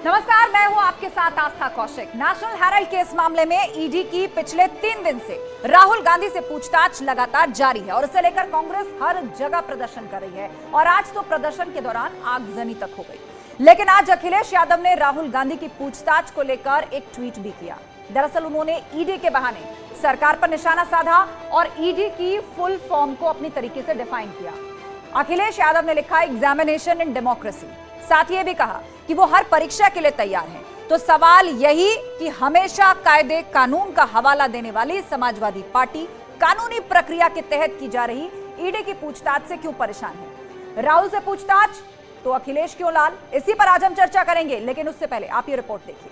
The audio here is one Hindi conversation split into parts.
नमस्कार, मैं हूं आपके साथ आस्था कौशिक। नेशनल हेराल्ड केस मामले में ईडी की पिछले 3 दिन से राहुल गांधी से पूछताछ लगातार जारी है और इसे लेकर कांग्रेस हर जगह प्रदर्शन कर रही है और आज तो प्रदर्शन के दौरान आगजनी तक हो गई। लेकिन आज अखिलेश यादव ने राहुल गांधी की पूछताछ को लेकर एक ट्वीट भी किया। दरअसल उन्होंने ईडी के बहाने सरकार पर निशाना साधा और ईडी की फुल फॉर्म को अपनी तरीके से डिफाइन किया। अखिलेश यादव ने लिखा एग्जामिनेशन इन डेमोक्रेसी। साथ ही भी कहा कि वो हर परीक्षा के लिए तैयार हैं। तो सवाल यही कि हमेशा कायदे कानून का हवाला देने वाली समाजवादी पार्टी कानूनी प्रक्रिया के तहत की जा रही ईडी की पूछताछ से क्यों परेशान है? राहुल से पूछताछ तो अखिलेश क्यों लाल? इसी पर आज हम चर्चा करेंगे, लेकिन उससे पहले आप ये रिपोर्ट देखिए।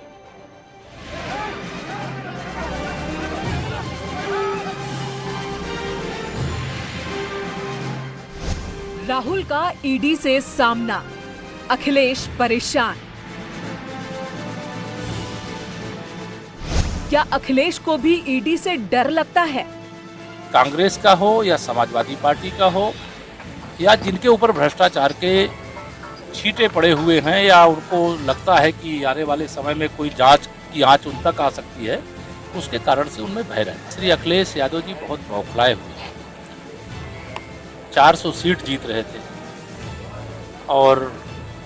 राहुल का ईडी से सामना, अखिलेश परेशान। क्या अखिलेश को भी ईडी से डर लगता है? कांग्रेस का हो या समाजवादी पार्टी का हो या जिनके ऊपर भ्रष्टाचार के छींटे पड़े हुए हैं या उनको लगता है कि आने वाले समय में कोई जांच की आंच उन तक आ सकती है, उसके कारण से उनमें भय रहता है। श्री अखिलेश यादव जी बहुत बौखलाए हुए हैं। 400 सीट जीत रहे थे और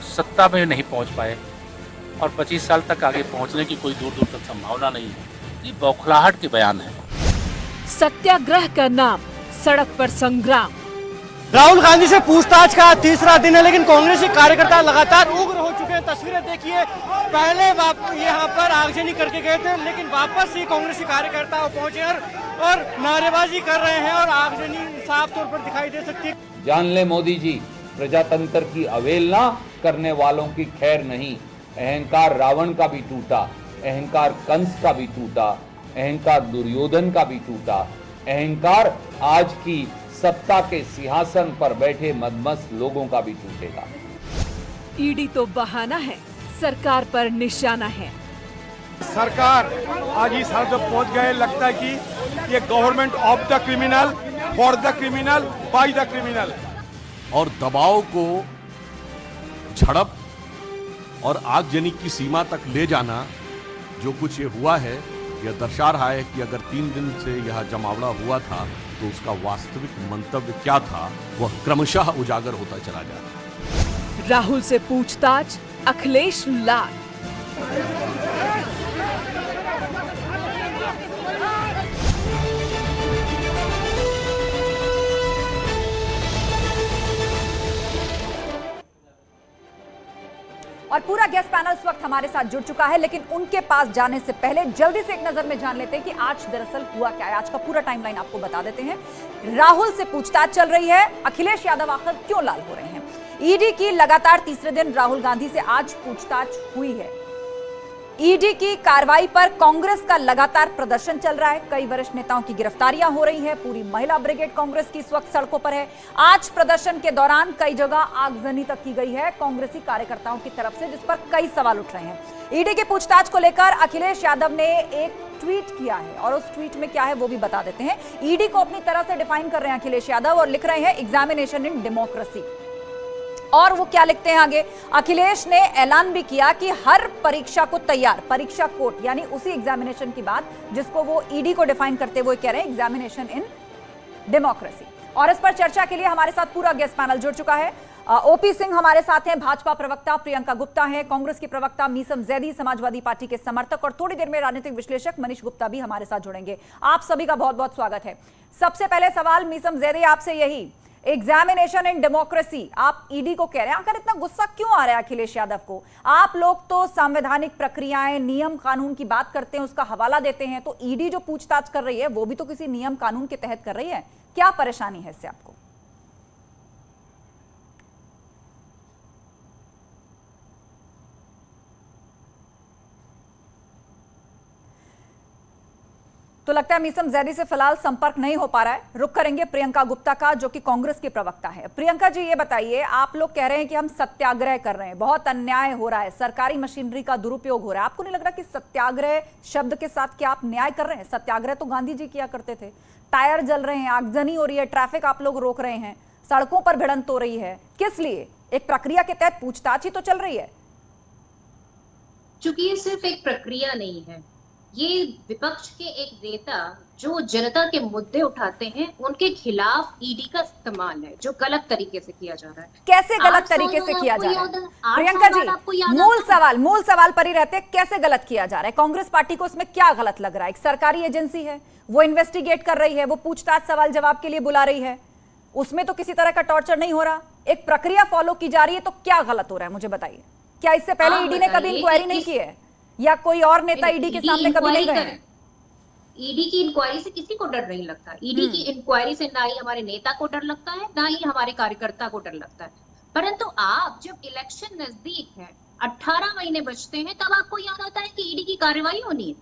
सत्ता में नहीं पहुंच पाए और 25 साल तक आगे पहुंचने की कोई दूर दूर तक संभावना नहीं है। ये बौखलाहट के बयान है। सत्याग्रह का नाम, सड़क पर संग्राम। राहुल गांधी से पूछताछ का तीसरा दिन है, लेकिन कांग्रेसी कार्यकर्ता लगातार उग्र हो चुके हैं। तस्वीरें देखिए, पहले यहाँ पर आगजनी करके गए थे, लेकिन वापस ही कांग्रेसी कार्यकर्ता पहुंचे और नारेबाजी कर रहे हैं और आगजनी साफ तौर पर दिखाई दे सकती है। जान ले मोदी जी, प्रजातंत्र की अवहेलना करने वालों की खैर नहीं। अहंकार रावण का भी टूटा, अहंकार कंस का भी टूटा, अहंकार दुर्योधन का भी टूटा, अहंकार आज की सत्ता के सिंहासन पर बैठे मदमस्त लोगों का भी टूटेगा। ईडी तो बहाना है, सरकार पर निशाना है। सरकार आज इस हाल तक पहुंच गए, लगता है कि ये government of the criminal, for the criminal, by the criminal. और दबाव को झड़प और आगजनी की सीमा तक ले जाना, जो कुछ ये हुआ है, यह दर्शा रहा है कि अगर 3 दिन से यह जमावड़ा हुआ था तो उसका वास्तविक मंतव्य क्या था, वह क्रमशः उजागर होता चला जा रहा है। राहुल से पूछताछ, अखिलेश लाल। और पूरा गेस्ट पैनल इस वक्त हमारे साथ जुड़ चुका है, लेकिन उनके पास जाने से पहले जल्दी से एक नजर में जान लेते हैं कि आज दरअसल हुआ क्या है। आज का पूरा टाइमलाइन आपको बता देते हैं। राहुल से पूछताछ चल रही है, अखिलेश यादव आखिर क्यों लाल हो रहे हैं? ईडी की लगातार तीसरे दिन राहुल गांधी से आज पूछताछ हुई है। ईडी की कार्रवाई पर कांग्रेस का लगातार प्रदर्शन चल रहा है। कई वरिष्ठ नेताओं की गिरफ्तारियां हो रही हैं। पूरी महिला ब्रिगेड कांग्रेस की इस वक्त सड़कों पर है। आज प्रदर्शन के दौरान कई जगह आगजनी तक की गई है कांग्रेसी कार्यकर्ताओं की तरफ से, जिस पर कई सवाल उठ रहे हैं। ईडी की पूछताछ को लेकर अखिलेश यादव ने एक ट्वीट किया है और उस ट्वीट में क्या है वो भी बता देते हैं। ईडी को अपनी तरह से डिफाइन कर रहे हैं अखिलेश यादव और लिख रहे हैं एग्जामिनेशन इन डेमोक्रेसी। और वो क्या लिखते हैं आगे? अखिलेश ने ऐलान भी किया कि हर परीक्षा को तैयार, परीक्षा कोर्ट यानी उसी एग्जामिनेशन की बात जिसको वो ईडी को डिफाइन करते हुए कह रहे हैं एग्जामिनेशन इन डेमोक्रेसी। और इस पर चर्चा के लिए हमारे साथ पूरा गेस्ट पैनल जुड़ चुका है। ओपी सिंह हमारे साथ हैं, भाजपा प्रवक्ता प्रियंका गुप्ता है, कांग्रेस की प्रवक्ता मीसम जैदी, समाजवादी पार्टी के समर्थक, और थोड़ी देर में राजनीतिक विश्लेषक मनीष गुप्ता भी हमारे साथ जुड़ेंगे। आप सभी का बहुत बहुत स्वागत है। सबसे पहले सवाल मीसम जैदी आपसे यही, एग्जामिनेशन इन डेमोक्रेसी आप ईडी को कह रहे हैं, आखिर इतना गुस्सा क्यों आ रहा है अखिलेश यादव को? आप लोग तो संवैधानिक प्रक्रियाएं, नियम कानून की बात करते हैं, उसका हवाला देते हैं, तो ईडी जो पूछताछ कर रही है वो भी तो किसी नियम कानून के तहत कर रही है। क्या परेशानी है इससे आपको? तो लगता है मीसम जैदी से फिलहाल संपर्क नहीं हो पा रहा है। रुख करेंगे प्रियंका गुप्ता का, जो कि कांग्रेस की प्रवक्ता है। प्रियंका जी, ये बताइए, आप लोग कह रहे हैं कि हम सत्याग्रह कर रहे हैं, बहुत अन्याय हो रहा है, सरकारी मशीनरी का दुरुपयोग हो रहा है। आपको नहीं लग रहा कि सत्याग्रह शब्द के साथ क्या आप न्याय कर रहे हैं? सत्याग्रह तो गांधी जी किया करते थे। टायर जल रहे हैं, आगजनी हो रही है, ट्रैफिक आप लोग रोक रहे हैं, सड़कों पर भिड़ंत हो रही है, किस लिए? एक प्रक्रिया के तहत पूछताछ ही तो चल रही है। चूंकि ये सिर्फ एक प्रक्रिया नहीं है, ये विपक्ष के एक नेता जो जनता के मुद्दे उठाते हैं उनके खिलाफ ईडी का इस्तेमाल है, जो गलत तरीके से किया जा रहा है। कैसे गलत तरीके से किया जा रहा है प्रियंका जी? मूल सवाल पर ही रहते हैं, कैसे गलत किया जा रहा है? कांग्रेस पार्टी को उसमें क्या गलत लग रहा है? एक सरकारी एजेंसी है, वो इन्वेस्टिगेट कर रही है, वो पूछताछ सवाल जवाब के लिए बुला रही है, उसमें तो किसी तरह का टॉर्चर नहीं हो रहा, एक प्रक्रिया फॉलो की जा रही है, तो क्या गलत हो रहा है मुझे बताइए। क्या इससे पहले ईडी ने कभी इंक्वायरी नहीं की है, या कोई और नेता ईडी के सामने कभी नहीं गए हैं? ईडी की इंक्वायरी से किसी को डर नहीं लगता। ईडी की इंक्वायरी से ना ही हमारे नेता को डर लगता है, ना ही हमारे कार्यकर्ता को डर लगता है। परंतु आप जब इलेक्शन नजदीक है, 18 महीने बचते हैं, तब आपको याद आता है कि ईडी की कार्रवाई होनी है।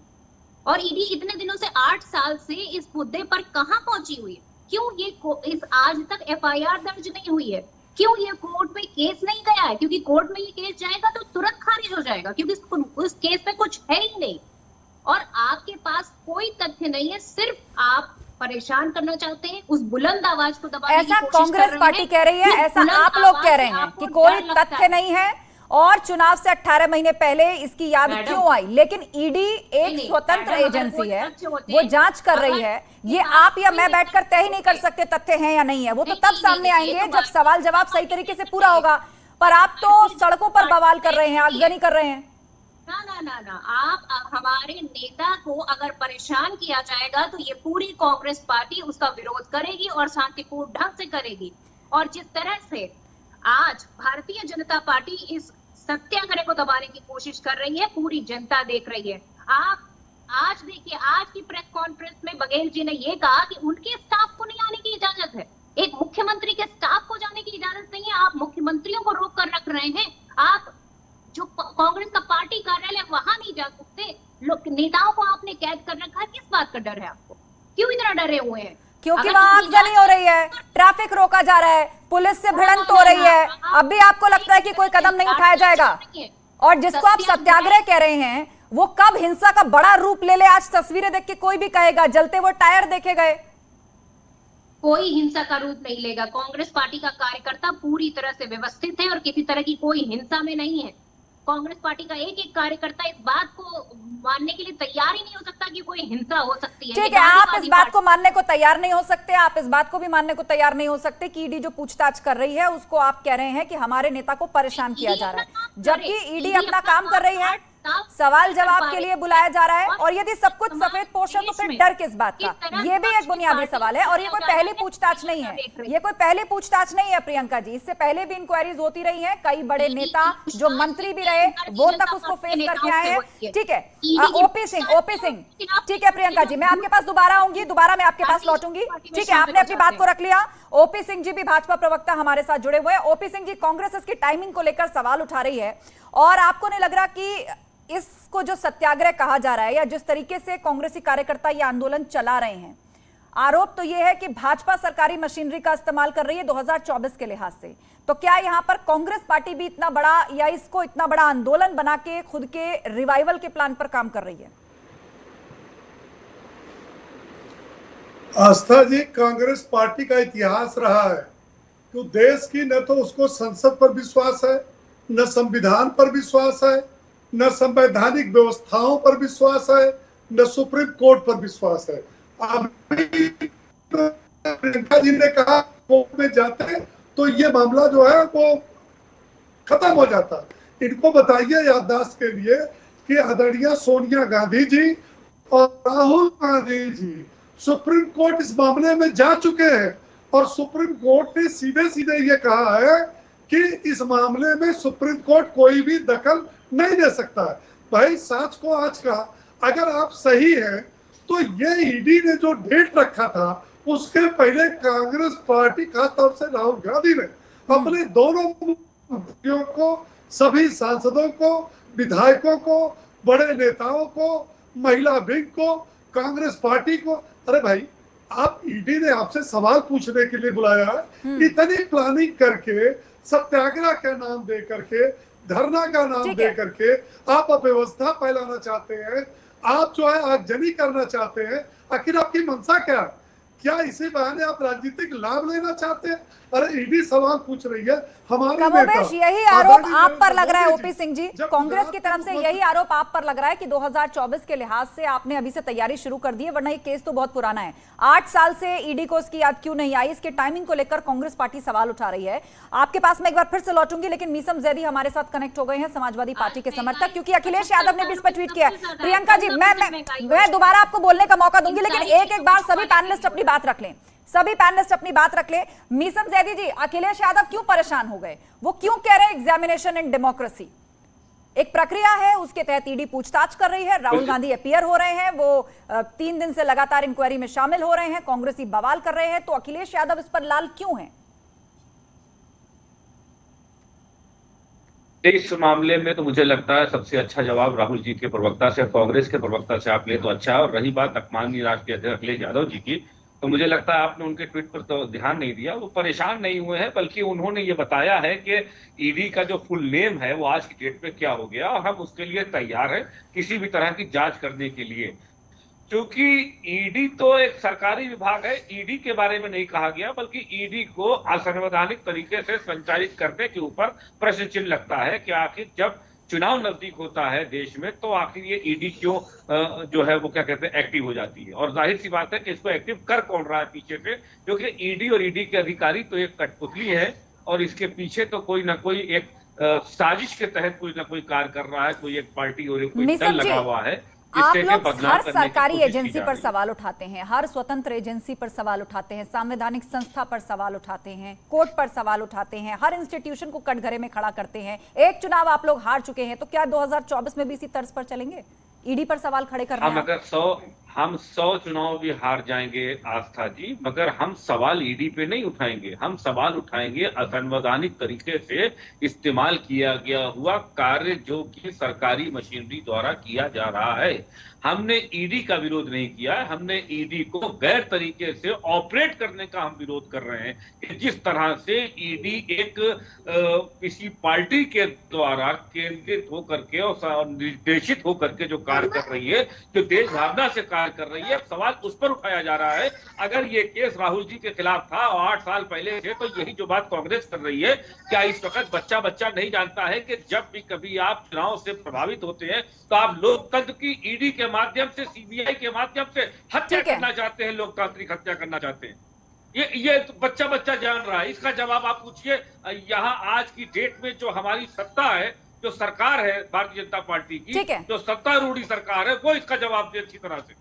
और ईडी इतने दिनों से 8 साल से इस मुद्दे पर कहां पहुंची हुई है? क्यों ये इस आज तक एफआईआर दर्ज नहीं हुई है? क्यों ये कोर्ट में केस नहीं गया है? क्योंकि कोर्ट में ये केस जाएगा तो तुरंत खारिज हो जाएगा, क्योंकि उस केस में कुछ है ही नहीं। और आपके पास कोई तथ्य नहीं है, सिर्फ आप परेशान करना चाहते हैं, उस बुलंद आवाज को दबाने की कोशिश कर रहे हैं। ऐसा कांग्रेस पार्टी कह रही है, ऐसा आप लोग कह रहे हैं कि कोई तथ्य नहीं है और चुनाव से 18 महीने पहले इसकी याद क्यों आई? लेकिन ईडी एक स्वतंत्र एजेंसी है, वो जांच कर रही है। ये आप या मैं बैठकर तय ही नहीं कर सकते तथ्य हैं या नहीं है, वो तो तब सामने आएंगे जब सवाल जवाब सही तरीके से पूरा होगा। पर आप तो सड़कों पर बवाल कर रहे हैं, आगजनी कर रहे हैं। ना आप हमारे नेता को अगर परेशान किया जाएगा तो ये पूरी कांग्रेस पार्टी उसका विरोध करेगी और शांतिपूर्ण ढंग से करेगी। और जिस तरह से आज भारतीय जनता पार्टी इस सत्याग्रह को दबाने की कोशिश कर रही है, पूरी जनता देख रही है। आप आज देखिए, आज की प्रेस कॉन्फ्रेंस में बघेल जी ने यह कहा कि उनके स्टाफ को नहीं आने की इजाजत है। एक मुख्यमंत्री के स्टाफ को जाने की इजाजत नहीं है। आप मुख्यमंत्रियों को रोक कर रख रहे हैं। आप जो कांग्रेस का पार्टी कार्यालय वहां नहीं जा सकते। नेताओं को आपने कैद कर रखा है, किस बात का डर है आपको? क्यों इतना डरे हुए हैं? क्योंकि वहां आगजनी हो रही है, ट्रैफिक रोका जा रहा है, पुलिस से भिड़ंत हो रही है। अब भी आपको लगता है कि कोई कदम नहीं उठाया जाएगा? और जिसको आप सत्याग्रह कह रहे हैं, वो कब हिंसा का बड़ा रूप ले ले, आज तस्वीरें देख के कोई भी कहेगा जलते वो टायर देखे गए। कोई हिंसा का रूप नहीं लेगा। कांग्रेस पार्टी का कार्यकर्ता पूरी तरह से व्यवस्थित है और किसी तरह की कोई हिंसा में नहीं है। कांग्रेस पार्टी का एक एक कार्यकर्ता इस बात को मानने के लिए तैयार ही नहीं हो सकता कि कोई हिंसा हो सकती है। ठीक है, आप इस बात को मानने को तैयार नहीं हो सकते, आप इस बात को भी मानने को तैयार नहीं हो सकते कि ईडी जो पूछताछ कर रही है उसको आप कह रहे हैं कि हमारे नेता को परेशान किया जा रहा है, जबकि ईडी अपना काम कर रही है, सवाल जवाब के लिए बुलाया जा रहा है। और यदि सब कुछ सफेद पोश है तो फिर डर किस बात का? ये भी एक बुनियादी सवाल है। और ये कोई पहली पूछताछ नहीं है, ये कोई पहली पूछताछ नहीं है प्रियंका जी। इससे पहले भी इंक्वायरीज होती रही हैं, कई बड़े नेता जो मंत्री भी रहे वो तक उसको फेस करके आए हैं। ठीक है, ओपी सिंह, ठीक है प्रियंका जी, मैं आपके पास दोबारा आऊंगी, दोबारा मैं आपके पास लौटूंगी। ठीक है, आपने अपनी बात को रख लिया। ओपी सिंह जी भी भाजपा प्रवक्ता हमारे साथ जुड़े हुए हैं। ओपी सिंह जी, कांग्रेस इसकी टाइमिंग को लेकर सवाल उठा रही है, और आपको नहीं लग रहा कि इसको जो सत्याग्रह कहा जा रहा है या जिस तरीके से कांग्रेसी कार्यकर्ता ये आंदोलन चला रहे हैं, आरोप तो ये है कि भाजपा सरकारी मशीनरी का इस्तेमाल कर रही है 2024 के लिहाज से, तो क्या यहां पर कांग्रेस पार्टी भी इतना बड़ा या इसको इतना बड़ा आंदोलन बना के खुद के रिवाइवल के प्लान पर काम कर रही है? आस्था जी, कांग्रेस पार्टी का इतिहास रहा है कि देश की न तो उसको संसद पर विश्वास है, न संविधान पर विश्वास है, न संवैधानिक व्यवस्थाओं पर विश्वास है, न सुप्रीम कोर्ट पर विश्वास है। अभी प्रियंका जी ने कहा कोर्ट में जाते तो ये मामला जो है वो खत्म हो जाता। इनको बताइए याददाश्त के लिए कि आदरणीय सोनिया गांधी जी और राहुल गांधी जी सुप्रीम कोर्ट इस मामले में जा चुके हैं, और सुप्रीम कोर्ट ने सीधे सीधे ये कहा है कि इस मामले में सुप्रीम कोर्ट कोई भी दखल नहीं दे सकता है। भाई साच को आज का, अगर आप सही हैं तो ये ईडी ने जो डेट रखा था उसके पहले कांग्रेस पार्टी, खासतौर से राहुल गांधी ने अपने दोनों मंत्रियों को, सभी सांसदों को, विधायकों को, बड़े नेताओं को, महिला विंग को, कांग्रेस पार्टी को, अरे भाई आप, ईडी ने आपसे सवाल पूछने के लिए बुलाया है, इतनी प्लानिंग करके, सत्याग्रह का नाम दे करके, धरना का नाम दे करके आप अव्यवस्था फैलाना चाहते हैं, आप जो है आगजनी करना चाहते हैं। आखिर आपकी मंशा क्या? क्या इसी बहाने आप राजनीतिक लाभ लेना चाहते हैं? अरे ईडी सवाल पूछ रही है हमारे कमोबेश यही आरोप आप पर लग रहा है ओपी सिंह जी, कांग्रेस की तरफ से यही आरोप आप पर लग रहा है कि 2024 के लिहाज से आपने अभी से तैयारी शुरू कर दी है, वरना ये केस तो बहुत पुराना है। 8 साल से ईडी को इसकी याद क्यों नहीं आई? इसके टाइमिंग को लेकर कांग्रेस पार्टी सवाल उठा रही है। आपके पास मैं एक बार फिर से लौटूंगी, लेकिन मीसम जैदी हमारे साथ कनेक्ट हो गए हैं, समाजवादी पार्टी के समर्थक, क्योंकि अखिलेश यादव ने भी इस पर ट्वीट किया है। प्रियंका जी, मैं दोबारा आपको बोलने का मौका दूंगी, लेकिन एक एक बार सभी पैनलिस्ट अपनी बात रख लें, सभी पैनलिस्ट अपनी बात रख ले। मीसम जैदी जी, अखिलेश यादव क्यों परेशान हो गए? वो क्यों कह रहे हैं एग्जामिनेशन इन डेमोक्रेसी? एक प्रक्रिया है, उसके तहत ईडी पूछताछ कर रही है, राहुल गांधी अपीयर हो रहे हैं, वो 3 दिन से लगातार इंक्वायरी में शामिल हो रहे हैं, कांग्रेसी बवाल कर रहे हैं, तो अखिलेश यादव इस पर लाल क्यों हैं? इस मामले में तो मुझे लगता है सबसे अच्छा जवाब राहुल जी के प्रवक्ता से, कांग्रेस के प्रवक्ता से आप ले तो अच्छा है। और रही बात माननीय राष्ट्रीय अध्यक्ष अखिलेश यादव जी की, तो मुझे लगता है आपने उनके ट्वीट पर तो ध्यान नहीं दिया। वो परेशान नहीं हुए हैं, बल्कि उन्होंने ये बताया है कि ईडी का जो फुल नेम है वो आज की डेट में क्या हो गया, और हम उसके लिए तैयार हैं किसी भी तरह की जांच करने के लिए। क्योंकि ईडी तो एक सरकारी विभाग है, ईडी के बारे में नहीं कहा गया, बल्कि ईडी को असंवैधानिक तरीके से संचालित करने के ऊपर प्रश्न चिन्ह लगता है कि आखिर जब चुनाव नजदीक होता है देश में, तो आखिर ये ईडी क्यों जो है वो क्या कहते हैं एक्टिव हो जाती है। और जाहिर सी बात है कि इसको एक्टिव कर कौन रहा है पीछे से, क्योंकि ईडी और ईडी के अधिकारी तो एक कठपुतली है, और इसके पीछे तो कोई ना कोई एक साजिश के तहत कोई ना कोई कार्य कर रहा है, कोई एक पार्टी और कोई दल लगा हुआ है। आप लोग हर सरकारी एजेंसी पर सवाल उठाते हैं, हर स्वतंत्र एजेंसी पर सवाल उठाते हैं, संवैधानिक संस्था पर सवाल उठाते हैं, कोर्ट पर सवाल उठाते हैं, हर इंस्टीट्यूशन को कटघरे में खड़ा करते हैं। एक चुनाव आप लोग हार चुके हैं, तो क्या 2024 में भी इसी तर्ज पर चलेंगे? ईडी पर सवाल खड़े कर रहे हैं। हम 100 चुनाव भी हार जाएंगे आस्था जी, मगर हम सवाल ईडी पे नहीं उठाएंगे। हम सवाल उठाएंगे असंवैधानिक तरीके से इस्तेमाल किया गया हुआ कार्य जो कि सरकारी मशीनरी द्वारा किया जा रहा है। हमने ईडी का विरोध नहीं किया है, हमने ईडी को गैर तरीके से ऑपरेट करने का हम विरोध कर रहे हैं कि जिस तरह से ईडी एक किसी पार्टी के द्वारा केंद्रित होकर के और निर्देशित होकर के जो कार्य कर रही है, जो देश भावना से कार्य कर रही है, सवाल उस पर उठाया जा रहा है। अगर ये केस राहुल जी के खिलाफ था और 8 साल पहले से, तो यही जो बात कांग्रेस कर रही है, क्या इस वक्त बच्चा नहीं जानता है कि जब भी कभी आप चुनाव से प्रभावित होते हैं तो आप लोकतंत्र की ईडी के माध्यम से, सीबीआई के माध्यम से हत्या करना चाहते हैं, लोकतांत्रिक हत्या करना चाहते हैं। ये तो बच्चा जान रहा है। इसका जवाब आप पूछिए यहाँ आज की डेट में जो हमारी सत्ता है, जो सरकार है भारतीय जनता पार्टी की, जो सत्तारूढ़ी सरकार है, वो इसका जवाब दे अच्छी तरह से।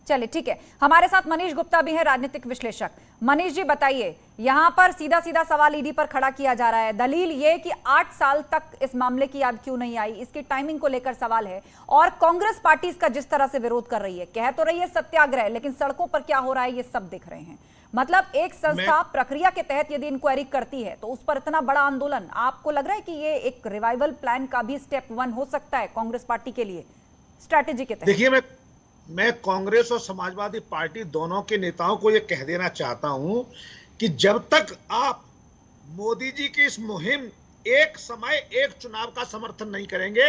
चलिए ठीक है, हमारे साथ मनीष गुप्ता भी है, राजनीतिक विश्लेषक। मनीष जी बताइए, यहां पर सीधा सवाल ईडी पर खड़ा किया जा रहा है। दलील ये कि 8 साल तक इस मामले की याद क्यों नहीं आई, इसकी टाइमिंग को लेकर सवाल है। और कांग्रेस पार्टी इसका जिस तरह से विरोध कर रही है, कह तो रही है सत्याग्रह, लेकिन सड़कों पर क्या हो रहा है ये सब दिख रहे हैं। मतलब एक संस्था प्रक्रिया के तहत यदि इंक्वायरी करती है, तो उस पर इतना बड़ा आंदोलन, आपको लग रहा है कि ये एक रिवाइवल प्लान का भी स्टेप 1 हो सकता है कांग्रेस पार्टी के लिए स्ट्रैटेजी के तहत? देखिए, मैं कांग्रेस और समाजवादी पार्टी दोनों के नेताओं को यह कह देना चाहता हूं कि जब तक आप मोदी जी की इस मुहिम एक समय एक चुनाव का समर्थन नहीं करेंगे,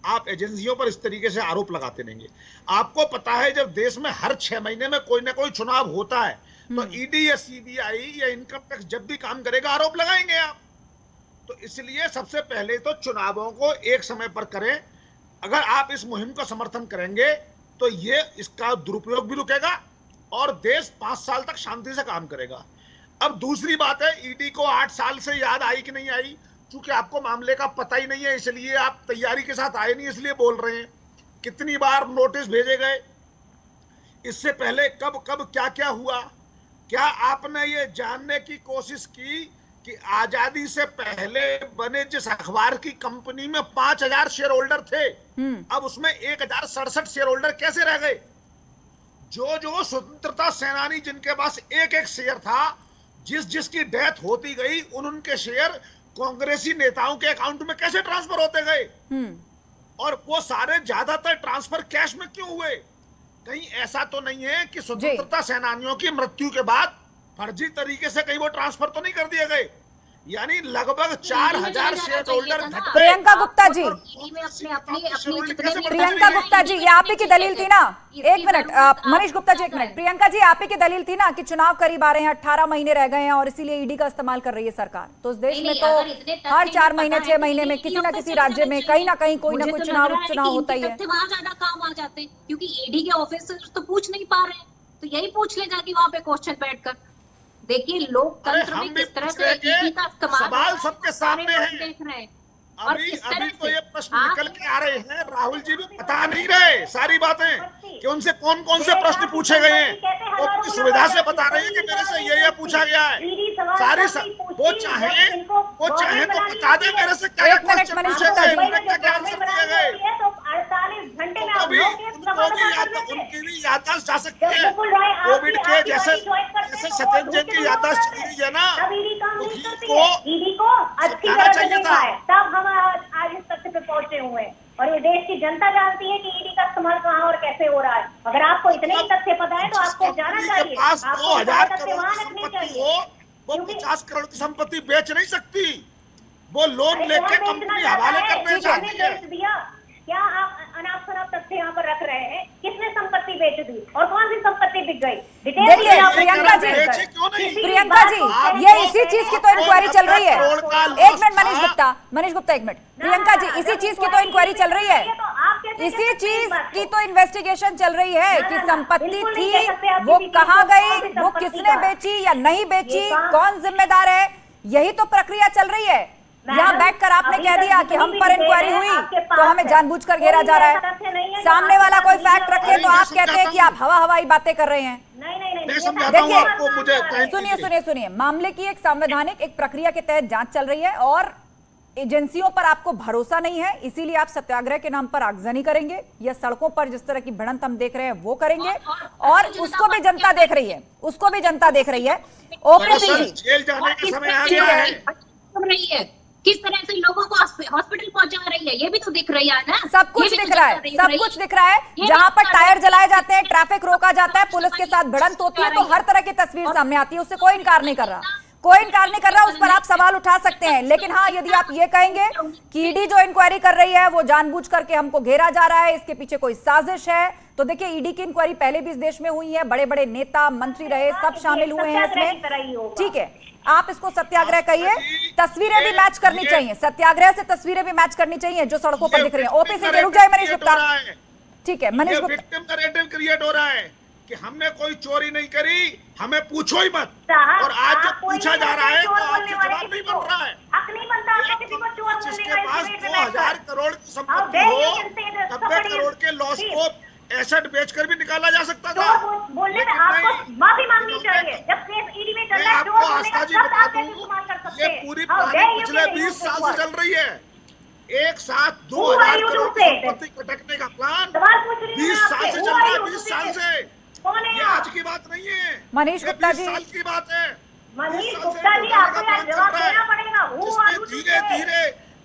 आप एजेंसियों पर इस तरीके से आरोप लगाते रहेंगे। आपको पता है जब देश में हर 6 महीने में कोई ना कोई चुनाव होता है, तो ईडी या सीबीआई या इनकम टैक्स जब भी काम करेगा आरोप लगाएंगे आप। तो इसलिए सबसे पहले तो चुनावों को एक समय पर करें। अगर आप इस मुहिम का समर्थन करेंगे तो ये इसका दुरुपयोग भी रुकेगा और देश 5 साल तक शांति से काम करेगा। अब दूसरी बात है, ईडी को 8 साल से याद आई कि नहीं आई, क्योंकि आपको मामले का पता ही नहीं है, इसलिए आप तैयारी के साथ आए नहीं, इसलिए बोल रहे हैं। कितनी बार नोटिस भेजे गए, इससे पहले कब क्या क्या हुआ? क्या आपने ये जानने की कोशिश की कि आजादी से पहले बने जिस अखबार की कंपनी में 5000 शेयर होल्डर थे, अब उसमें 1067 शेयर होल्डर कैसे रह गए? जो स्वतंत्रता सेनानी जिनके पास एक शेयर था, जिसकी डेथ होती गई, उनके शेयर कांग्रेसी नेताओं के अकाउंट में कैसे ट्रांसफर होते गए? और वो सारे ज्यादातर ट्रांसफर कैश में क्यों हुए? कहीं ऐसा तो नहीं है कि स्वतंत्रता सेनानियों की मृत्यु के बाद फर्जी तरीके से कहीं वो ट्रांसफर तो नहीं कर दिए गए? यानी लगभग 4000 शेयर होल्डर। प्रियंका गुप्ता जी, प्रियंका प्रियंका गुप्ता जी, ये आप ही की दलील थी ना, एक मिनट मनीष गुप्ता जी एक मिनट, प्रियंका जी आप ही की दलील थी ना कि चुनाव करीब आ रहे हैं, 18 महीने रह गए हैं और इसीलिए ईडी का इस्तेमाल कर रही है सरकार। तो इस देश में तो हर 4 महीने 6 महीने में किसी ना किसी राज्य में कहीं ना कहीं कोई ना कोई चुनाव उपचुनाव होता ही है। वहां ज्यादा काम आ जाते हैं क्योंकि ईडी के ऑफिसर्स तो पूछ नहीं पा रहे हैं, तो यही पूछ ले जाके वहां पे क्वेश्चन बैठकर। देखिए लोकतंत्र में किस तरह से ईडी का इस्तेमाल सवाल सबके सामने है। देख रहे हैं अभी तो ये प्रश्न निकल के आ रहे हैं, राहुल जी भी बता नहीं रहे सारी बातें कि उनसे कौन कौन से प्रश्न पूछे गए हैं। वो अपनी सुविधा से बता रहे हैं कि मेरे से ये पूछा गया है। सारी वो चाहे तो बता दे मेरे से क्या क्वेश्चन पूछे गए, क्या आंसर दिए गए। उनकी भी याददाश्त जा सकती है। कोविड के जैसे सत्येंद्र जैन की याददाश्त चली गई है ना, को आना चाहिए था। तब हम आज इस तथ्य पे पहुंचे हुए हैं और ये देश की जनता जानती है कि ईडी का इस्तेमाल कहाँ और कैसे हो रहा है। अगर आपको इतने ही तथ्य पता है तो आपको जाना चाहिए। आपको 2000 करोड़ की संपत्ति हो, वो 50 करोड़ की संपत्ति बेच नहीं सकती। वो लोन लेके कंपनी हवाले करने चाहती है। क्या आप अनाप शनाप तथ्य यहाँ पर रख रहे हैं? किसने संपत्ति बेच दी और कौन सी संपत्ति बिक गई? देखिए प्रियंका जी, ये इसी चीज की तो इंक्वायरी चल रही है। एक मिनट मनीष गुप्ता एक मिनट। प्रियंका जी, इसी चीज की तो इंक्वायरी चल रही है, इसी चीज की तो इन्वेस्टिगेशन चल रही है कि संपत्ति थी, वो कहाँ गई, वो किसने बेची या नहीं बेची, कौन जिम्मेदार है, यही तो प्रक्रिया चल रही है। यहाँ बैठकर आपने कह दिया कि हम पर इंक्वायरी हुई तो हमें जानबूझकर घेरा जा रहा है। सामने वाला कोई फैक्ट रखे तो आप कहते हैं कि आप हवाई बातें कर रहे हैं। देखिए सुनिए, मामले की एक संवैधानिक एक प्रक्रिया के तहत जांच चल रही है और एजेंसियों पर आपको भरोसा नहीं है, इसीलिए आप सत्याग्रह के नाम पर आगजनी करेंगे या सड़कों पर जिस तरह की भिड़ंत हम देख रहे हैं वो करेंगे, और उसको भी जनता देख रही है, उसको भी जनता देख रही है। ओपी सिंह जी, जेल जाने का समय आ गया है। किस तरह से लोगों को हॉस्पिटल पहुंचा रही है, ये भी तो दिख रही है ना। सब कुछ दिख रहा है, सब कुछ दिख रहा है। जहां पर टायर जलाए जाते हैं, ट्रैफिक रोका जाता है, पुलिस के साथ भिड़ंत होती है, तो हर तरह की तस्वीर सामने आती है। उससे कोई इनकार नहीं कर रहा, कोई इनकार नहीं कर रहा, उस पर आप सवाल उठा सकते हैं। लेकिन हाँ, यदि आप ये कहेंगे कि ईडी जो इंक्वायरी कर रही है वो जानबूझ करके हमको घेरा जा रहा है, इसके पीछे कोई साजिश है, तो देखिए ईडी की इंक्वायरी पहले भी इस देश में हुई है, बड़े बड़े नेता मंत्री रहे, सब शामिल हुए हैं इसमें। ठीक है, आप इसको सत्याग्रह कहिए, तस्वीरें भी मैच करनी चाहिए, सत्याग्रह से तस्वीरें भी मैच करनी चाहिए जो सड़कों पर दिख रही है। ओपी से रुक जाए मनीष गुप्ता। ठीक है Manish Gupta, victim narrative create हो रहा है कि हमने कोई चोरी नहीं करी, हमें पूछो ही मत, और आज जब पूछा जा रहा है तो आपसे जवाब नहीं बन रहा है। जिसके पास 2000 करोड़ की संपत्ति हो, 90 करोड़ के लॉस को एसेट बेचकर भी निकाला जा सकता था। बोलने में आपको माफी मांगनी चाहिए। जब केस ईडी में चल रहा है, आपको आस्था जी बता दूं, ये पूरी प्लानिंग पिछले 20 साल से चल रही है। एक साथ 2000 करोड़ की संपत्ति खटकने का प्लान 20 साल से चल रहा है, 20 साल से। ये आज की बात नहीं है, मनीष गुप्ता जी, 20 साल की बात है। मनीष गुप्ता जी, आपको जवाब देना पड़ेगा।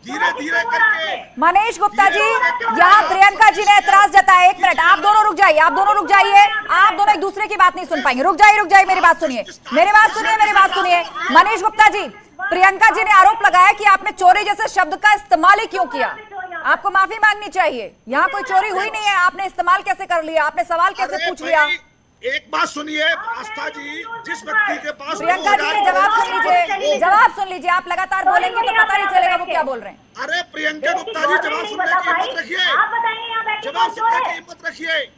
धीरे धीरे करके। मनीष गुप्ता जी, यहाँ प्रियंका जी ने एतराज जताया। एक मिनट, आप दोनों रुक जाइए, आप दोनों एक दूसरे की बात नहीं सुन पाएंगे। रुक जाइए, मेरी बात सुनिए। मनीष गुप्ता जी, प्रियंका जी ने आरोप लगाया कि आपने चोरी जैसे शब्द का इस्तेमाल ही क्यों किया। आपको माफी मांगनी चाहिए, यहाँ कोई चोरी हुई नहीं है, आपने इस्तेमाल कैसे कर लिया, आपने सवाल कैसे पूछ लिया। एक बात सुनिए आस्था जी, जिस व्यक्ति के पास प्रियंका जी ने जवाब सुन लीजिए, आप लगातार बोलेंगे तो पता नहीं चलेगा वो क्या बोल रहे हैं। अरे प्रियंका गुप्ता जी, जवाब सुनने की हिम्मत रखिए, जवाब सुनने की हिम्मत रखिए।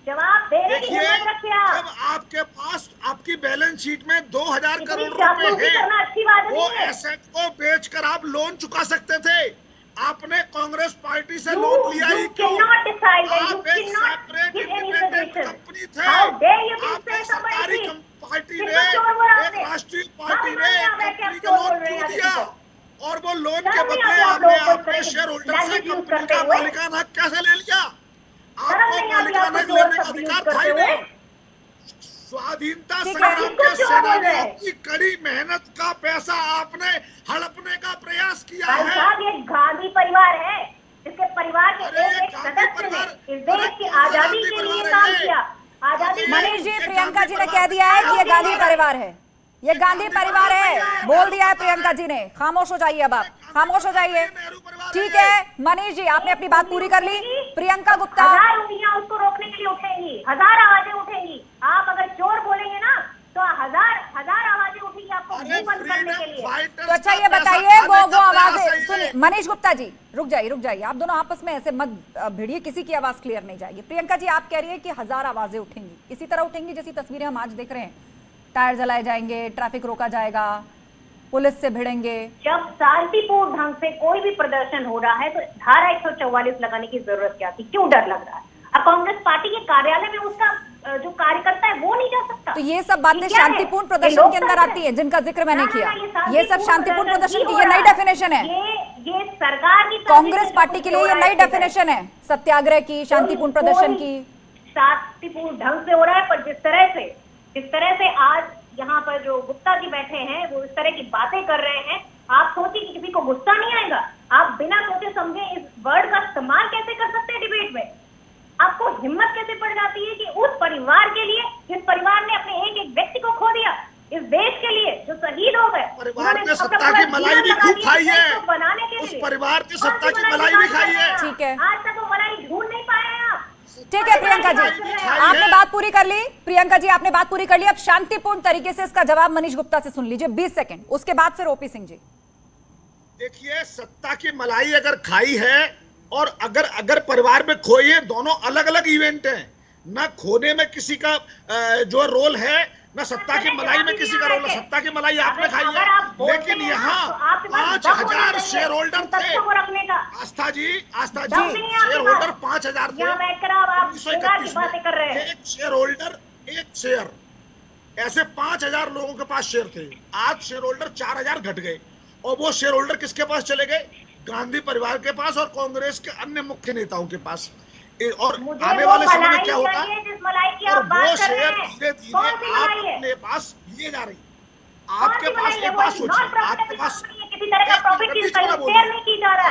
देखिए, जब आपके पास आपकी बैलेंस शीट में 2000 करोड़ रुपए है, वो एसेट को बेचकर आप लोन चुका सकते थे। आपने कांग्रेस पार्टी से लोन लिया ही क्यों? आप एक सेपरेट इंडिपेंडेंट कंपनी थे, आप एक सरकारी पार्टी ने, एक राष्ट्रीय पार्टी ने एक कंपनी को लोन क्यों दिया? और वो लोन के बदले आपने अपने शेयर होल्डर से कंपनी का मालिकाना हक कैसे ले लिया? आपको मालिकाना हक लेने का अधिकार था ही नहीं। स्वाधीनता संग्राम के सेनानियों की कड़ी मेहनत का पैसा आपने हड़पने का प्रयास किया है। ये गांधी परिवार है, इसके परिवार के एक सदस्य ने इस देश की आजादी के लिए काम किया। आजादी मनीष जी, प्रियंका जी ने कह दिया है कि ये गांधी परिवार है। ये गांधी परिवार है, बोल दिया है प्रियंका जी ने। खामोश हो जाइए, अब आप खामोश हो जाइए। ठीक है मनीष जी, आपने अपनी बात पूरी कर ली। प्रियंका गुप्ता, 1000 उंगलियां उसको रोकने के लिए उठेंगी, 1000 आवाजें उठेंगी। आप अगर चोर बोलेंगे ना तो हजार आवाजें उठेंगी आपको मुंह बंद करने के लिए। तो अच्छा ये बताइए, वो आवाजें सुनिए। मनीष गुप्ता जी रुक जाइए, आप दोनों आपस में ऐसे मत भिड़िए, किसी की आवाज क्लियर नहीं जाएगी। प्रियंका जी आप कह रही है कि 1000 आवाजें उठेंगी, इसी तरह उठेंगी जैसी तस्वीरें हम आज देख रहे हैं, टायर जलाए जाएंगे, ट्रैफिक रोका जाएगा, पुलिस से भिड़ेंगे। जब शांतिपूर्ण ढंग से कोई भी प्रदर्शन हो रहा है तो धारा 144 लगाने की जरूरत क्या थी? क्यों डर लग रहा है? अब कांग्रेस पार्टी के कार्यालय में उसका जो कार्यकर्ता है वो नहीं जा सकता। तो ये सब बातें शांतिपूर्ण प्रदर्शन के अंदर आती है जिनका जिक्र मैंने किया। ये सब शांतिपूर्ण प्रदर्शन की ये नई डेफिनेशन है। ये सरकार की कांग्रेस पार्टी के लिए ये नई डेफिनेशन है सत्याग्रह की, शांतिपूर्ण प्रदर्शन की। शांतिपूर्ण ढंग से हो रहा है, पर जिस तरह से आज यहाँ पर जो गुप्ता जी बैठे हैं वो इस तरह की बातें कर रहे हैं, आप सोचिए कि किसी को गुस्सा नहीं आएगा? आप बिना सोचे समझे इस वर्ड का इस्तेमाल कैसे कर सकते हैं डिबेट में? आपको हिम्मत कैसे पड़ जाती है कि उस परिवार के लिए, जिस परिवार ने अपने एक व्यक्ति को खो दिया, इस देश के लिए जो शहीद हो गए, परिवार ने सत्ता की मलाई भी खूब खाई है, बनाने के लिए उस परिवार की सत्ता की मलाई भी खाई है। ठीक है, आज तक वो मलाई ढूंढ नहीं पाए हैं आप। ठीक है प्रियंका जी, आपने बात पूरी कर ली। प्रियंका जी आपने बात पूरी कर ली। अब शांतिपूर्ण तरीके से इसका जवाब मनीष गुप्ता से सुन लीजिए 20 सेकंड, उसके बाद फिर ओपी सिंह जी। देखिए, सत्ता की मलाई अगर खाई है और अगर परिवार में खोई है, दोनों अलग अलग इवेंट हैं। ना खोने में किसी का जो रोल है, ना सत्ता की मलाई में किसी का रोल है। सत्ता की मलाई आपने खाई है, लेकिन यहाँ 5000 शेयर होल्डर थे। आस्था जी शेयर होल्डर 5000 थे। 1931 एक शेयर होल्डर एक शेयर, ऐसे 5000 लोगों के पास शेयर थे। आज शेयर होल्डर 4000 घट गए, और वो शेयर होल्डर किसके पास चले गए? गांधी परिवार के पास और कांग्रेस के अन्य मुख्य नेताओं के पास। और आने वाले समय में क्या होता है, और वो शेयर धीरे धीरे आपके पास लिए जा रही। आपके पास एक बात सोचिए, आपके पास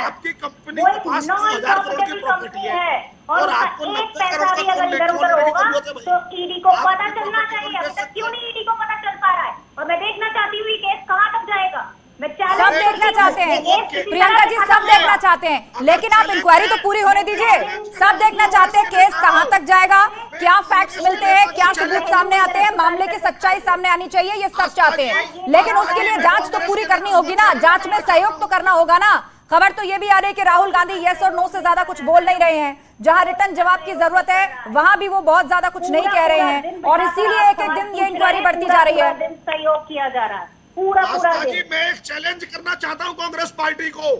आपकी कंपनी के पास 2000 करोड़ की प्रॉपर्टी है और आपको 90 करोड़ का लोन लेने की जरूरत है। तो ईडी को पता चलना चाहिए, अब तक क्यों नहीं ईडी को पता चल पा रहा है? और मैं देखना चाहती हूँ ये केस कहाँ तक जाएगा। सब देखना चाहते हैं प्रियंका जी, सब देखना चाहते हैं, लेकिन आप इंक्वायरी तो पूरी होने दीजिए। सब देखना चाहते हैं केस कहां तक जाएगा, क्या फैक्ट्स मिलते हैं, क्या सबूत सामने आते हैं, मामले की सच्चाई सामने आनी चाहिए, ये सब चाहते हैं। लेकिन उसके लिए जांच तो पूरी करनी होगी ना, जांच में सहयोग तो करना होगा ना। खबर तो ये भी आ रही है कि राहुल गांधी यस और नो से ज्यादा कुछ बोल नहीं रहे हैं। जहां रिटर्न जवाब की जरूरत है वहां भी वो बहुत ज्यादा कुछ नहीं कह रहे हैं, और इसीलिए एक एक दिन ये इंक्वायरी बढ़ती जा रही है। सहयोग किया जा रहा है पूरा जी। मैं एक चैलेंज करना चाहता हूं कांग्रेस पार्टी को।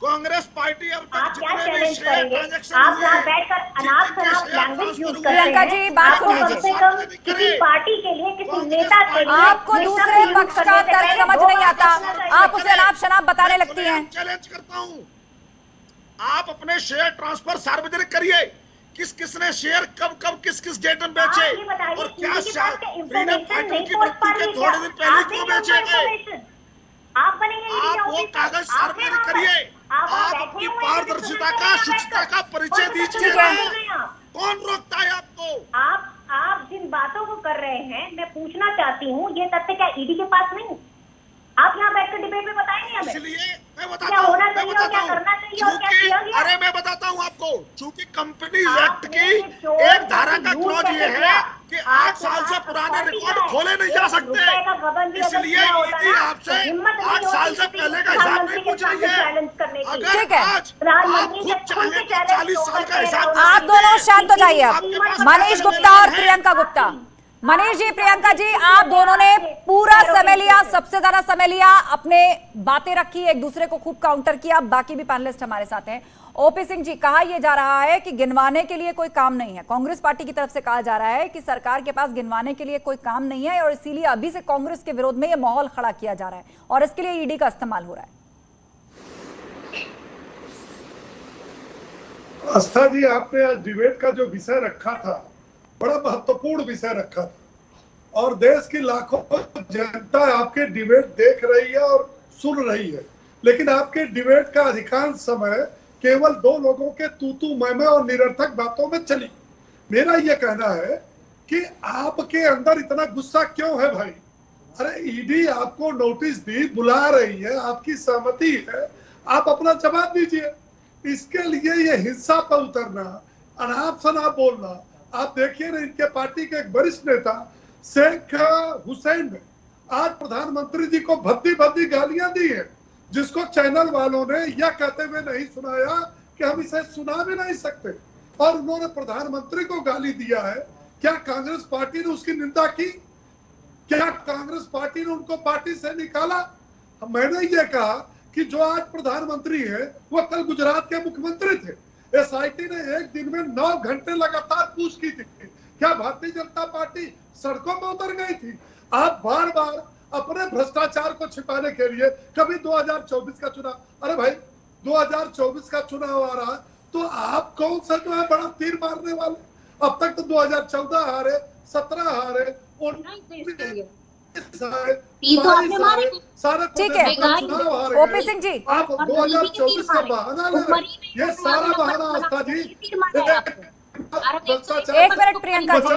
कांग्रेस पार्टी अब तक जितने भी शेयर ट्रांजैक्शन हुए, प्रियंका जी बात सुन लीजिए। किसी पार्टी के लिए, किसी नेता के लिए आपको दूसरे पक्ष का तर्क समझ नहीं आता, आप उसे अनाप शनाप बताने लगती हैं। चैलेंज करता हूं, आप अपने शेयर ट्रांसफर सार्वजनिक करिए। किसने शेयर कब किस डेट में बेचे, और क्या फ्रीडम फाइटर की मृत्यु के थोड़े दिन पहले क्यों बेचे गए, आप वो कागज सार्वजनिक करिए। आप अपनी पारदर्शिता का, शुचिता का परिचय दीजिए। कौन रोकता है आपको? आप जिन बातों को कर रहे हैं, मैं पूछना चाहती हूँ, ये तथ्य क्या ईडी के पास नहीं? आप यहाँ बैठकर डिबेट में बताएंगे हमें? इसलिए मैं बताता हूँ, अरे मैं बताता हूँ आपको, चूंकि कंपनीज एक्ट की एक धारा का क्लॉज ये है कि 8 साल से पुराने रिकॉर्ड खोले नहीं जा सकते, इसलिए ईडी आपसे 8 साल से पहले का हिसाब नहीं पूछ रही है। अगर आज आप खुद चाहें तो 40 साल का हिसाब। आप दोनों शांत हो जाइए। मनीष गुप्ता और प्रियंका गुप्ता। मनीष जी, प्रियंका जी, आप दोनों ने पूरा समय लिया, सबसे ज्यादा समय लिया, अपने बातें रखी, एक दूसरे को खूब काउंटर किया। बाकी भी पैनलिस्ट हमारे साथ हैं। ओपी सिंह जी, कहा यह जा रहा है कि गिनवाने के लिए कोई काम नहीं है, कांग्रेस पार्टी की तरफ से कहा जा रहा है कि सरकार के पास गिनवाने के लिए कोई काम नहीं है, और इसीलिए अभी से कांग्रेस के विरोध में यह माहौल खड़ा किया जा रहा है और इसके लिए ईडी का इस्तेमाल हो रहा है। आस्था जी, आपने आज डिबेट का जो विषय रखा था बड़ा महत्वपूर्ण विषय रखा था, और देश की लाखों जनता आपके डिबेट देख रही है और सुन रही है, लेकिन आपके डिबेट का अधिकांश समय केवल 2 लोगों के तू मैं और निरर्थक बातों में चली। मेरा यह कहना है कि आपके अंदर इतना गुस्सा क्यों है भाई? अरे ईडी आपको नोटिस दी, बुला रही है, आपकी सहमति है, आप अपना जवाब दीजिए। इसके लिए ये हिंसा पर उतरना, अनाप शनाप बोलना, आप देखिए ना, इनके पार्टी के एक वरिष्ठ नेता शेख हुसैन ने आज प्रधानमंत्री जी को भद्दी भद्दी गालियां दी है, जिसको चैनल वालों ने यह कहते हुए नहीं सुनाया कि हम इसे सुना भी नहीं सकते, और उन्होंने प्रधानमंत्री को गाली दिया है। क्या कांग्रेस पार्टी ने उसकी निंदा की? क्या कांग्रेस पार्टी ने उनको पार्टी से निकाला? मैंने ये कहा कि जो आज प्रधानमंत्री है वो कल गुजरात के मुख्यमंत्री थे। एसआईटी ने एक दिन में 9 घंटे लगातार पूछ की थी। क्या भारतीय जनता पार्टी सड़कों पर उतर गई थी? आप बार बार अपने भ्रष्टाचार को छिपाने के लिए कभी 2024 का चुनाव, अरे भाई 2024 का चुनाव आ रहा है तो आप कौन सा जो है बड़ा तीर मारने वाले? अब तक तो 2014 हारे, 17 हारे, और ठीक है ओपी सिंह जी, आप 2024 का बहाना ले रहे हैं। ये सारा बहाना आस्था जी। एक मिनट प्रियंका जी,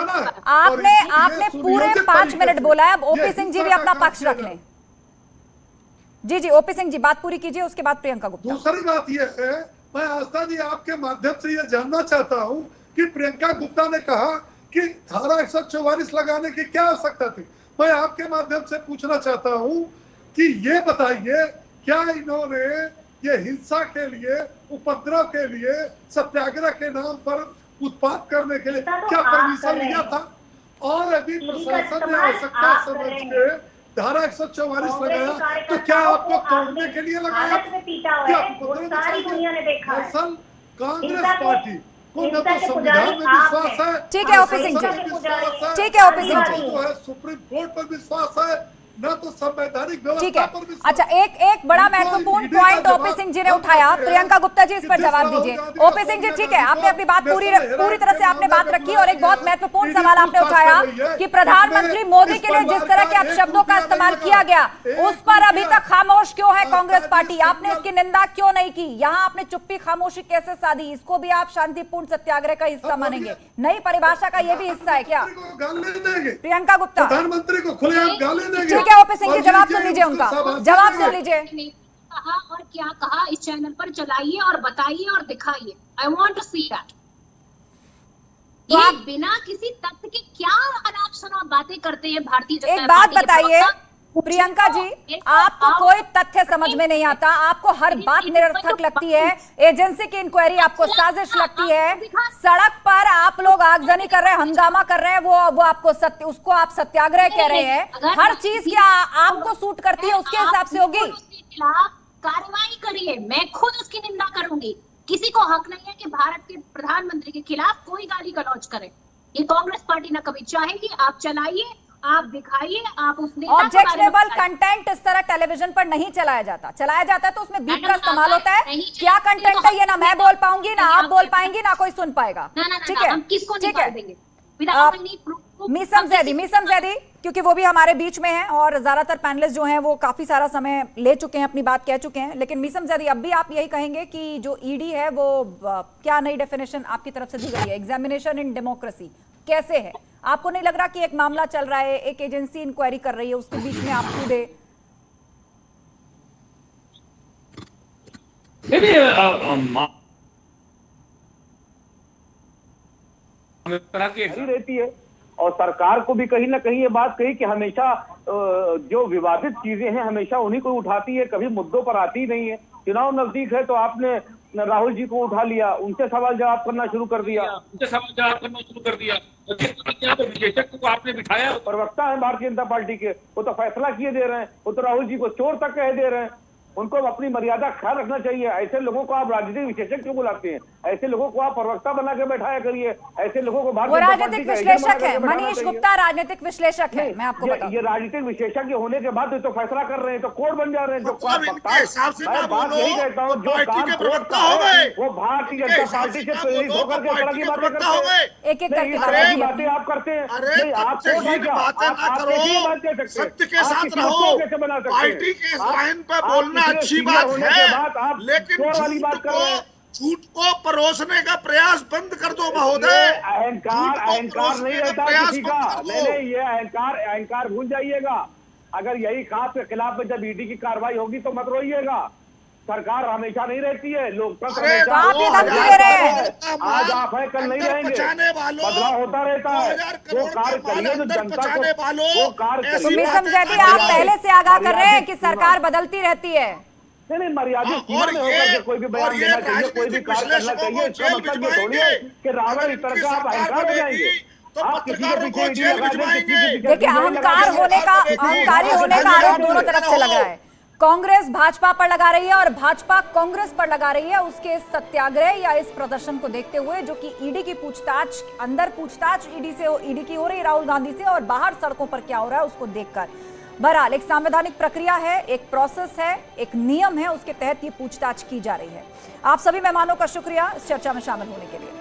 आपने पूरे 5 मिनट बोला है। अब ओपी सिंह जी भी अपना पक्ष रख लें। जी जी ओपी सिंह जी बात पूरी कीजिए, उसके बाद प्रियंका गुप्ता। दूसरी बात यह है, मैं आस्था जी आपके माध्यम से यह जानना चाहता हूं कि प्रियंका गुप्ता ने कहा कि धारा 144 लगाने की क्या आवश्यकता थी। मैं आपके माध्यम से पूछना चाहता हूं कि ये बताइए, क्या इन्होंने ये हिंसा के लिए, उपद्रव के लिए, सत्याग्रह के नाम पर उत्पात करने के लिए क्या परमिशन लिया था? और यदि प्रशासन ने आवश्यकता समझ के धारा 144 लगाया तो क्या आपको तोड़ने के लिए लगाया? क्या दरअसल कांग्रेस पार्टी को न तो संविधान में विश्वास है, ठीक है ओपी सिंह जी, ठीक है ओपी सिंह जी, तो है सुप्रीम कोर्ट पर विश्वास है, न तो संवैधानिक ठीक व्यवस्था है। पर विश्वास। अच्छा एक बड़ा महत्वपूर्ण पॉइंट ओपी सिंह जी ने उठाया। प्रियंका गुप्ता जी इस पर जवाब दीजिए। ओपी सिंह जी ठीक है, आपने अपनी बात पूरी तरह से आपने बात रखी, और एक बहुत महत्वपूर्ण सवाल आपने उठाया कि प्रधानमंत्री मोदी के लिए जिस तरह के अपशब्दों का इस्तेमाल किया गया उस पर अभी तक खामोश क्यों है कांग्रेस पार्टी? आपने इसकी निंदा क्यों नहीं की? यहाँ आपने चुप्पी खामोशी कैसे साधी? इसको भी आप शांतिपूर्ण सत्याग्रह का हिस्सा मानेंगे? नई परिभाषा का ये भी हिस्सा है क्या? प्रियंका गुप्ता प्रधानमंत्री को खुलेआम गाली देंगे। ठीक है ओपी सिंह जी जवाब सुन लीजिए, उनका जवाब सुन लीजिए। कहा और क्या कहा इस चैनल पर चलाइए और बताइए और दिखाइए। I want to see that. ये बिना किसी तथ्य के क्या अनाप शनाप बातें करते हैं भारतीय जनता पार्टी। एक बात बताइए प्रियंका जी, आपको कोई तथ्य समझ में नहीं आता, आपको हर बात निरर्थक लगती है, एजेंसी की इंक्वायरी आपको साजिश लगती है, सड़क पर आप लोग आगजनी कर रहे हैं, हंगामा कर रहे हैं, वो आपको उसको आप सत्याग्रह कह रहे हैं। हर चीज क्या आपको सूट करती है उसके हिसाब से होगी? कार्रवाई करिए, मैं खुद उसकी निंदा करूंगी। किसी को हक नहीं है कि भारत के प्रधानमंत्री के खिलाफ कोई गाली गलौज करे। ये कांग्रेस पार्टी ना कभी चाहेगी। आप चलाइए, आप दिखाइए, आप उस ऑब्जेक्शनेबल कंटेंट इस तरह टेलीविजन पर नहीं चलाया जाता। चलाया जाता है तो उसमें बीप का इस्तेमाल होता है। क्या कंटेंट है ये ना मैं बोल पाऊंगी, ना आप बोल पाएंगी, ना कोई सुन पाएगा। ठीक है ठीक है। मीसम जैदी क्योंकि वो भी हमारे बीच में है और ज्यादातर पैनलिस्ट जो हैं वो काफी सारा समय ले चुके हैं, अपनी बात कह चुके हैं, लेकिन मीसम जैदी अब भी आप यही कहेंगे कि जो ईडी है वो क्या नई डेफिनेशन आपकी तरफ से दी गई है? एग्जामिनेशन इन डेमोक्रेसी कैसे है? आपको नहीं लग रहा कि एक मामला चल रहा है, एक एजेंसी इंक्वायरी कर रही है, उसके बीच में आप कूदे? रहती है और सरकार को भी कहीं ना कहीं ये बात कही कि हमेशा जो विवादित चीजें हैं हमेशा उन्हीं को उठाती है, कभी मुद्दों पर आती नहीं है। चुनाव नजदीक है तो आपने राहुल जी को उठा लिया, उनसे सवाल जवाब करना शुरू कर दिया। विशेषज्ञ को आपने बिठाया, प्रवक्ता है भारतीय जनता पार्टी के, वो तो फैसला किए दे रहे हैं, वो तो राहुल जी को चोर तक कह दे रहे हैं। उनको अपनी मर्यादा ख्याल रखना चाहिए। ऐसे लोगों को आप राजनीतिक विशेषज्ञ क्यों बुलाते हैं? ऐसे लोगों को आप प्रवक्ता बना के बैठाया करिए। ऐसे लोगों को वो राजनीतिक विश्लेषक है, मनीष गुप्ता राजनीतिक विश्लेषक है। मैं आपको बताऊं ये राजनीतिक विशेषज्ञ होने के बाद तो फैसला कर रहे हैं, तो कोर्ट बन जा रहे हैं। जो बात यही कहता हूँ, जो काम कोर्ट का है वो भारतीय जनता पार्टी से प्रेरित होकर के तरह की बातें करते हैं। एक एक करके बातें आप करते हैं। आप सत्य के साथ रहो। पार्टी के लाइन पे बोलना अच्छी बात है, लेकिन झूठ को परोसने का प्रयास बंद कर दो महोदय। अहंकार नहीं रहता किसी का। नहीं, ये अहंकार भूल जाइएगा। अगर यही खास के खिलाफ में जब ईडी की कार्रवाई होगी तो मत रोइएगा। सरकार हमेशा नहीं रहती है, लोकतंत्र हमेशा आज आप है कल नहीं रहेंगे, बदलाव होता रहता है। वो कार्य करिए जो जनता को वो कार्य करिए। मीसम जैदी, आप पहले से आगाह कर रहे हैं कि सरकार बदलती रहती है। नहीं, मर्यादित सीमा में होकर के कोई भी बयान देना चाहिए, कोई भी कार्य करना चाहिए। इसका मतलब ये थोड़ी है कि रावण इस तरह का आप अहंकार हो जाएंगे। आप किसी के पीछे ईडी लगा दें, देखिए अहंकारी होने का आरोप दोनों तरफ से लग रहा है। कांग्रेस भाजपा पर लगा रही है और भाजपा कांग्रेस पर लगा रही है। उसके इस सत्याग्रह या इस प्रदर्शन को देखते हुए, जो कि ईडी की पूछताछ, अंदर पूछताछ ईडी की हो रही है राहुल गांधी से, और बाहर सड़कों पर क्या हो रहा है उसको देखकर। बहरहाल एक संवैधानिक प्रक्रिया है, एक प्रोसेस है, एक नियम है, उसके तहत ये पूछताछ की जा रही है। आप सभी मेहमानों का शुक्रिया इस चर्चा में शामिल होने के लिए।